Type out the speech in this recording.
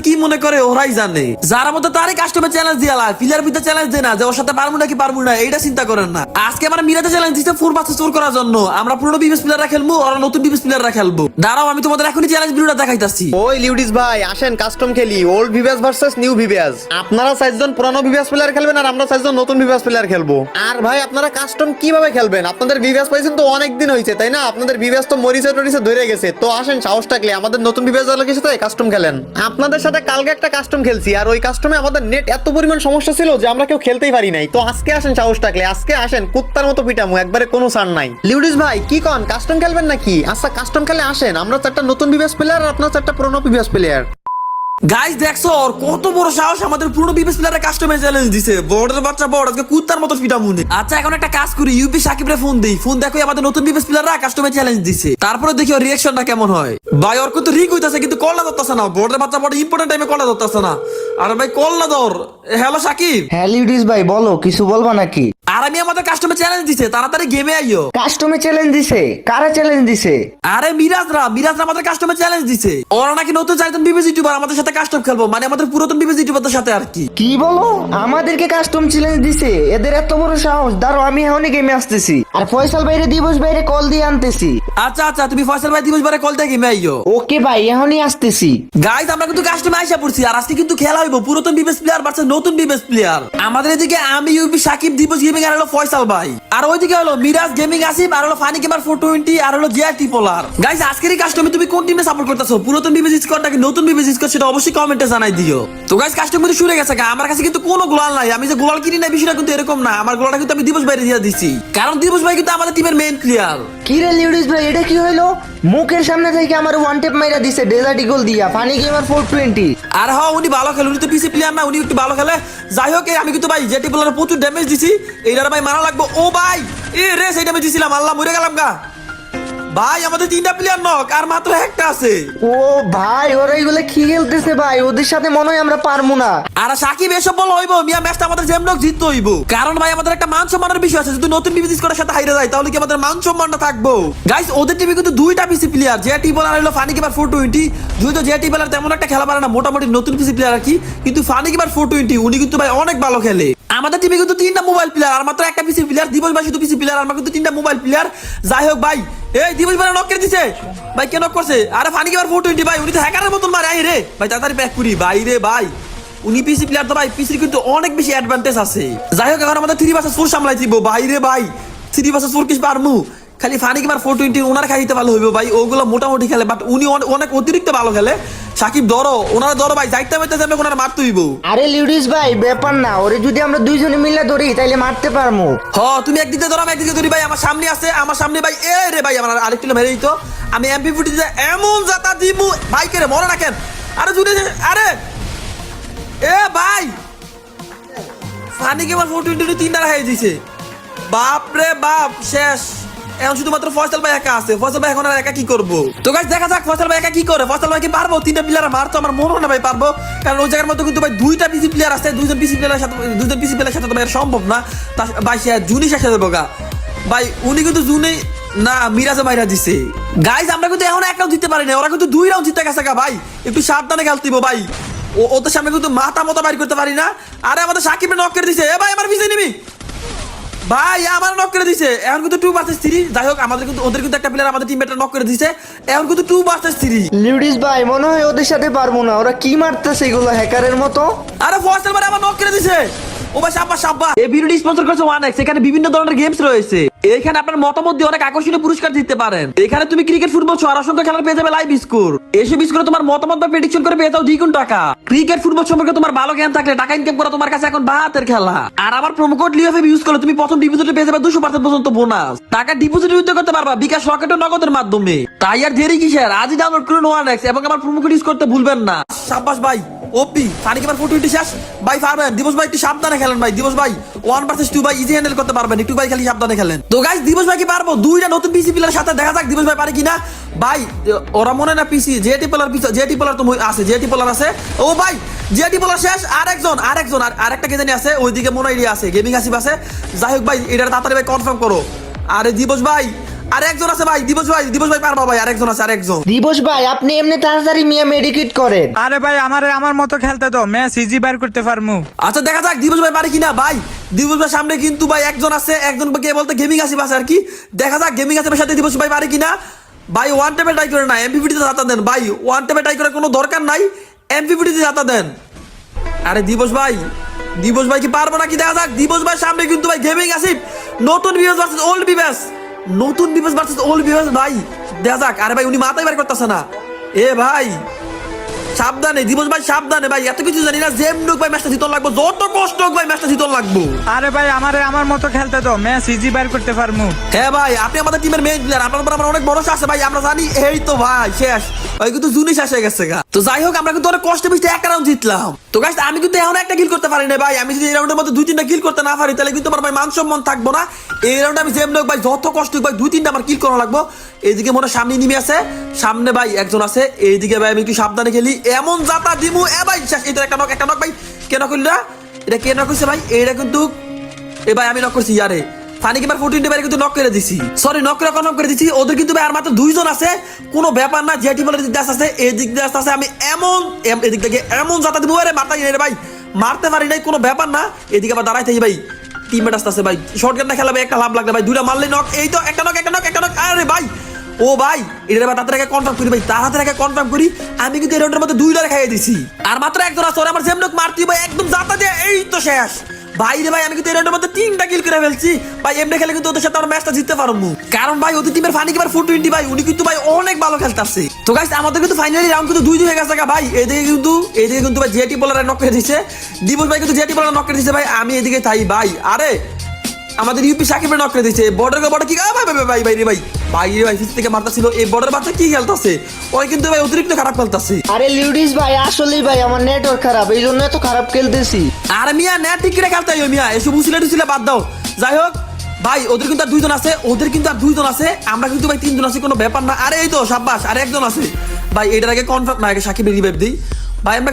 কি মনে করে ওরাই জানে। যারা মতো তারই কাস্টমার চ্যালেঞ্জ দিয়া প্লেয়ার ভিতরে চ্যালেঞ্জ দেয় না যে ওর সাথে পারবো নাকি পারবো না, এইটা চিন্তা করেন না। আজকে আমরা মিরাতে চ্যালেঞ্জ দিচ্ছে 4 করার জন্য। আমরা পুরনো বিবেস প্লেয়াররা খেলবো আর নতুন বিবেস প্লেয়াররা খেলবো। দাঁড়াও আমি তোমাদের এখনই চ্যালেঞ্জ ভিডিওটা দেখাইতাছি। ওই লিউডিস ভাই আসেন কাস্টম খেলি, ওল্ড ভিভিয়াস ভার্সেস নিউ ভিভিয়াস। আপনারা 4 জন পুরানো ভিভিয়াস প্লেয়ার খেলবেন আর আমরা 4 জন নতুন ভিভিয়াস প্লেয়ার খেলবো। আর ভাই আপনারা কাস্টম কিভাবে খেলবেন? আপনাদের ভিভিয়াস পাইছেন তো অনেক দিন হয়েছে তাই না? আপনাদের ভিভিয়াস তো মরিচে টরিচে ধরে গেছে। তো আসেন সাহস থাকলে আমাদের নতুন ভিভিয়াস দলের সাথে কাস্টম খেলেন। আপনাদের সাথে কালকে একটা কাস্টম খেলছি আর ওই কাস্টমে আমাদের নেট এত পরিমাণ সমস্যা ছিল যে আমরা কেউ খেলতেই পারি নাই। তো আজকে আসেন সাহস থাকলে, আজকে আসেন কুত্তার মতো পিটামু, একবারে কোনো ছাড় নাই। লিউডিস ভাই কি কন, কাস্টম খেলবেন নাকি? আচ্ছা কাস্টম খেলে আসেন, আমরা 4টা নতুন ভিভিয়াস প্লেয়ার আর আপনার 4টা পুরনো ভিভিয়াস প্লেয়ার। গাইস দেখছো ওর কত বড় সাহস, আমাদের পুরনো বিবেস প্লেয়ারে কাস্টমার চ্যালেঞ্জ দিছে। বড়দের বাচ্চা বড়, আজকে কুত্তার মতো ফিটা মুনে। আচ্ছা এখন একটা কাজ করি, ইউপি সাকিবরে ফোন দেই। ফোন দেখো আমাদের নতুন বিবেস প্লেয়াররা কাস্টমার চ্যালেঞ্জ দিছে, তারপরে দেখি ওর রিঅ্যাকশনটা কেমন হয়। ভাই ওর কিন্তু রিক হইতাছে কিন্তু কলটা ধরতাছে না। বড়দের বাচ্চা বড় ইম্পর্টেন্ট টাইমে কলটা ধরতাছে না। আর ভাই কলটা ধর। হ্যালো সাকিব। হ্যাঁ লিউডিস ভাই বলো, কিছু বলবা নাকি? আর আমি আমাদের কাস্টমার চ্যালেঞ্জ দিছে, তাড়াতাড়ি গেমে আইও। কাস্টমে চ্যালেঞ্জ দিছে? কারা চ্যালেঞ্জ দিছে? আরে মিরাজরা আমাদের কাস্টমার চ্যালেঞ্জ দিছে। ওরা নাকি নতুন 4 জন বিবেস ইউটিউবার আমাদের সাথে কাস্টম খেলবো, মানে আমাদের পুরাতন বিবেস ইউটিউবারদের সাথে আর কি। কি বলো, আমাদেরকে কাস্টম চ্যালেঞ্জ দিছে? এদের এত বড় সাহস! দাঁড়াও আমি এখনই গেমে আসতেছি। আর ফয়সাল ভাইরে দিবস ভাইরে কল দিয়ে আনতেছি। আচ্ছা তুমি ফয়সাল ভাই দিবস ভাইরে কল দিয়ে গেমে আইও। ওকে ভাই এখনই আসতেছি। গাইস আমরা কিন্তু কাস্টমে আইসা পড়ছি আর আজকে কিন্তু খেলা হইব পুরাতন বিবেস প্লেয়ার ভার্সেস নতুন বিবেস প্লেয়ার। আমাদের এদিকে আমি ইউপি সাকিব দিবস গেমিং আর হলো ফয়সাল ভাই, আর ওইদিকে হলো মিরাজ গেমিং আসিফ আর হলো ফানি গেমার 420 আর হলো জিআরটি পোলার। গাইস আজকের এই কাস্টমে তুমি কোন টিমে সাপোর্ট করতেছো? পুরাতন বিবেস স্কোয়াড নাকি নতুন বিবেস স্কোয়াড, সেটা অবশ্যই কমেন্টে জানাই দিও। তো গাইস কাস্টম কিন্তু শুরু হয়ে গেছে। আমার কাছে কিন্তু কোনো গোলাল নাই, আমি যে গোলাল কিনি না বিষয়টা কিন্তু এরকম না। আমার গোলালটা কিন্তু আমি দিবস ভাইরে দিয়ে দিছি, কারণ দিবস ভাই কিন্তু আমাদের টিমের মেইন প্লেয়ার। কি রে লিউডিস ভাই, এটা কি হইলো? মুখের সামনে থেকে আমার ওয়ান টেপ মাইরা দিছে ডেজার্ট ইগল দিয়া, ফানি গেমার 420। আর হ্যাঁ উনি ভালো খেলে, উনি তো পিসি প্লেয়ার না, উনি একটু ভালো খেলে। যাই হোক আমি কিন্তু ভাই জেটি বলার প্রচুর ড্যামেজ দিছি, এইটার ভাই মারা লাগবো। ও ভাই এ রে সেই ড্যামেজ দিছিলাম, আল্লাহ মরে গেলাম গা। ভাই আমাদের 3টা প্লেয়ার নক আর মাত্র একটা আছে। ও ভাই ওরা এগুলো কি খেলতেছে ভাই, ওদের সাথে মনে হয় আমরা পারবো না। আর সাকিব এসব বল হইব মিয়া, ম্যাচটা আমাদের জেমনক জিততে হইব, কারণ ভাই আমাদের একটা মান সম্মানের বিষয় আছে। যদি নতুন বিবিসি স্কোয়াডের সাথে হাইরে যায় তাহলে কি আমাদের মান সম্মানটা থাকবো? গাইস ওদের টিমে কিন্তু 2টা পিসি প্লেয়ার, জেটি বলার হলো ফানি গেমার 420। যদিও জেটি বলার তেমন একটা খেলা পারে না, মোটামুটি নতুন পিসি প্লেয়ার আর কি, কিন্তু ফানি গেমার 420 উনি কিন্তু ভাই অনেক ভালো খেলে। আমাদের টিমে কিন্তু 3টা মোবাইল প্লেয়ার আর মাত্র একটা পিসি প্লেয়ার। দিবস ভাই শুধু পিসি প্লেয়ার, আমরা কিন্তু 3টা মোবাইল প্লেয়ার। যাই হোক ভাই এই দিবস ভাই নক করে দিছে ভাই, কে নক করছে? আরে ফানি গেমার 420 ভাই, উনি তো হ্যাকারের মতন মারে। আই রে ভাই তাড়াতাড়ি ব্যাক করি ভাই রে ভাই, উনি পিসি প্লেয়ার তো ভাই, পিসির কিন্তু অনেক বেশি অ্যাডভান্টেজ আছে। যাই হোক এখন আমাদের 3 vs 4 সামলাই দিব ভাই রে ভাই, 3 vs 4 কিস পারমু? খালি ফানি গেমার 420 ওনার খাইতে ভালো হইবে ভাই, ওগুলো মোটামুটি খেলে বাট উনি অনেক অতিরিক্ত ভালো খেলে। সাকিব ধরো ওনারা ধরো ভাই, যাইতে পাইতে যাবে ওনারা মারতে হইব। আরে লিউডিস ভাই ব্যাপার না, ওরে যদি আমরা দুইজনে মিলে ধরি তাইলে মারতে পারবো। হ তুমি একদিকে ধরো আমি একদিকে ধরি ভাই, আমার সামনে আছে, আমার সামনে ভাই এ রে ভাই আমার আরেকটু মেরে দিত। আমি এমপি ফুটি এমন জাতা দিমু ভাই, কে রে মরে না কেন? আরে জুড়ে আরে এ ভাই ফানি গেমার 420 3টা হয়ে দিছে। বাপ রে বাপ শেষ। এখন শুধুমাত্র ফয়সাল ভাই একা আছে। ফয়সাল ভাই এখন আর একা কি করবো? তো গাইস দেখা যাক ফয়সাল ভাই একা কি করে। ফয়সাল ভাই কি পারবো 3টা প্লেয়ার মারতো? আমার মনে হয় না ভাই পারবো, কারণ ওই জায়গার মধ্যে কিন্তু ভাই 2টা পিসি প্লেয়ার আছে। 2জন পিসি প্লেয়ারের সাথে তো ভাই সম্ভব না। ভাই সে জুনি শেষ হয়ে যাবো গা ভাই, উনি কিন্তু জুনি না মিরাজে মাইরা দিছে। গাইস আমরা কিন্তু এখন 1 রাউন্ড জিততে পারি না, ওরা কিন্তু 2 রাউন্ড জিতে গেছে গা ভাই, একটু সাবধানে খেলতে ভাই। ওদের সামনে কিন্তু মাথা মতো বাইর করতে পারি না। আরে আমাদের সাকিবে নক করে দিছে। এ ভাই আমার পিছে নিবি ভাই, আমার নক করে দিছে। এখন কিন্তু 2 vs 3। যাই হোক আমাদের কিন্তু ওদের কিন্তু একটা প্লেয়ার আমাদের টিমমেটটা নক করে দিছে। এখন কিন্তু 2 vs 3। লিউডিস ভাই মনে হয় ওদের সাথে পারবো না, ওরা কি মারতেছে এগুলো হ্যাকারের মতো। আরে ফয়সাল ভাই আমার নক করে দিছে। ও ভাই সাব্বাস সাব্বাস। এই ভিডিওটি স্পন্সর করেছে 1x, এখানে বিভিন্ন ধরনের গেমস রয়েছে। এখানে আপনার মতামত দিয়ে অনেক আকর্ষণীয় পুরস্কার জিততে পারেন। এখানে তুমি ক্রিকেট ফুটবল সহ আর অসংখ্য খেলার পেয়ে যাবে লাইভ স্কোর। এসব স্কোরে তোমার মতামত বা প্রেডিকশন করে পেয়ে যাও দ্বিগুণ টাকা। ক্রিকেট ফুটবল সম্পর্কে তোমার ভালো জ্ঞান থাকলে টাকা ইনকাম করা তোমার কাছে এখন বাহাতের খেলা। আর আমার প্রোমো কোড লিওফেব ইউজ করলে তুমি প্রথম ডিপোজিটে পেয়ে যাবে 200% পর্যন্ত বোনাস। টাকা ডিপোজিট উইথড্র করতে পারবা বিকাশ রকেট ও নগদের মাধ্যমে। তাই আর দেরি কিসের, আজই ডাউনলোড করুন 1x এবং আমার প্রোমো কোড ইউজ করতে ভুলবেন না। সাব্বাস ভাই ওপি ফানি গেমার 420 শেষ ভাই। পারবেন দিবস ভাই, একটু সাবধানে খেলেন ভাই। দিবস ভাই 1 vs 2 ভাই ইজি হ্যান্ডেল করতে পারবেন, একটু ভাই খালি সাবধানে খেলেন। তো গাইস দিবস ভাই কি পারবো 2টা নতুন পিসি প্লেয়ারের সাথে? দেখা যাক দিবস ভাই পারে কিনা ভাই। ওরা মনে না পিসি জেটি পোলার তো আছে, জেটি পোলার আছে। ও ভাই জেটি পোলার শেষ। আরেকজন আরেকটা কে জানি আছে ওইদিকে, মনে আছে গেমিং আসিফ আছে। যাই হোক ভাই এটা তাড়াতাড়ি ভাই কনফার্ম করো। আরে দিবস ভাই আর একজন আছে ভাই, দিবস ভাই পারবা ভাই, আরেকজন আছে, আরেকজন। দিবস ভাই আপনি এমনি তাড়াতাড়ি মিয়া মেডিকেট করেন। আরে ভাই আমার মতো খেলতে তো ম্যাচ ইজি বার করতে পারমু। আচ্ছা দেখা যাক দিবস ভাই পারে কিনা ভাই। দিবস ভাই সামনে কিন্তু ভাই একজন আছে, একজন কে বলতে গেমিং আসিফ আছে আর কি। দেখা যাক গেমিং আসিফের সাথে দিবস ভাই পারে কিনা। ভাই ওয়ান টেপে ট্রাই করে না, এমপিপিটি তে জাতা দেন ভাই, ওয়ান টেপে ট্রাই করার কোনো দরকার নাই, এমপিপিটি তে জাতা দেন। আরে দিবস ভাই কি পারবো নাকি দেখা যাক। দিবস ভাই সামনে কিন্তু ভাই গেমিং আসিফ, নতুন বিবেস ভার্সেস ওল্ড বিবেস, নতুন বিবেস ভার্সেস ওল্ড বিবেস ভাই, দেখা যাক। আরে ভাই উনি মাথায় বের করতেছে না, এ ভাই সাবধানে দিবস ভাই, সাবধানে ভাই, এত কিছু জানি না। জেমনুক ভাই ম্যাচটা জিতন লাগবো, যত কষ্ট হোক ভাই ম্যাচটা জিতন লাগবো। আরে ভাই আমার মতো খেলতে তো ম্যাচ ইজি বার করতে পারমু। হ্যাঁ ভাই আপনি আমাদের টিমের মেইন প্লেয়ার, আপনার উপর আমার অনেক ভরসা আছে ভাই, আমরা জানি। এই তো ভাই শেষ, ভাই কিন্তু জুনি শেষ হয়ে গেছে গা। তো যাই হোক আমরা কিন্তু অনেক কষ্ট বেশি একটা রাউন্ড জিতলাম। তো গাইস আমি কিন্তু এখন একটা কিল করতে পারি না ভাই, আমি যদি এই রাউন্ডের মধ্যে 2-3টা কিল করতে না পারি তাহলে কিন্তু আমার ভাই মান সম্মান থাকবো না। এই রাউন্ডে আমি জেমনুক ভাই যত কষ্ট হোক ভাই 2-3টা আমার কিল করা লাগবো। এইদিকে মনে হয় সামনে নেমে আছে, সামনে ভাই একজন আছে, এইদিকে ভাই আমি একটু সাবধানে খেলি, এমন যাতা দিমু। এ ভাই শেষ, এটা একটা নক ভাই, কেন করলি না এটা, কে নক করছে ভাই, এইটা কিন্তু এ ভাই আমি নক করছি ইয়ারে ফানি কিপার 14 বাইরে কিন্তু নক করে দিছি, সরি নক করে দিছি। ওদের কিন্তু ভাই আর মাত্র 2 জন আছে, কোনো ব্যাপার না। জেটি বলের দিক দিয়ে আছে, এই দিক দিয়ে আছে, আমি এমন এদিক থেকে এমন জাতা দিব, আরে মারতাই রে ভাই, মারতে পারি নাই, কোনো ব্যাপার না। এদিকে আবার দাঁড়াই থাকি ভাই, টিমমেট আসতেছে ভাই, শর্টগান না খেলাবে একটা লাভ লাগবে ভাই, 2টা মারলেই নক। এই তো একটা নক। আরে ভাই ও ভাই এটা এবার তাড়াতাড়ি কনফার্ম করি ভাই, তাড়াতাড়ি কনফার্ম করি। আমি কিন্তু এই রাউন্ডের মধ্যে 2টা খাইয়ে দিছি, আর মাত্র একজন আছে, ওরা আমার জেমনুক মারতি ভাই একদম জাতা দিয়ে, এই তো শেষ ভাই রে ভাই। আমি কিন্তু এই রাউন্ডের মধ্যে 3টা কিল করে ফেলছি ভাই, এমনি খেলে কিন্তু ওদের সাথে আমরা ম্যাচটা জিততে পারবো, কারণ ভাই ওদের টিমের ফানি কিপার 420 ভাই, উনি কিন্তু ভাই অনেক ভালো খেলতেছে। তো গাইস আমাদের কিন্তু ফাইনালি রাউন্ড কিন্তু 2-2 হয়ে গেছে ভাই। এদিকে কিন্তু ভাই জেটি বলার নক করে দিয়েছে, দিবস ভাই কিন্তু জেটি বলার নক করে দিয়েছে ভাই, আমি এদিকে তাই ভাই। আরে আমাদের ইউপি সাকিবের নক করে দিয়েছে, বর্ডার কি ভাই ফিস থেকে মারতাছিল, এই বর্ডার বাচ্চা কি খেলতেছে, ওই কিন্তু ভাই অতিরিক্ত খারাপ খেলতেছে। আরে লিউডিস ভাই আসলেই ভাই আমার নেটওয়ার্ক খারাপ, এই জন্য এত খারাপ খেলতেছি। আর মিয়া নেট ঠিক করে খেলতে হয় মিয়া, এসব উসিলে বাদ দাও। যাই হোক ভাই ওদের কিন্তু আর 2 জন আছে, আমরা কিন্তু ভাই 3 জন আছি, কোনো ব্যাপার না। আরে এই তো সাব্বাস, আর একজন আছে ভাই, এটার আগে কনফার্ম না, আগে সাকিবের রিভাইভ দিই ভাই। আমরা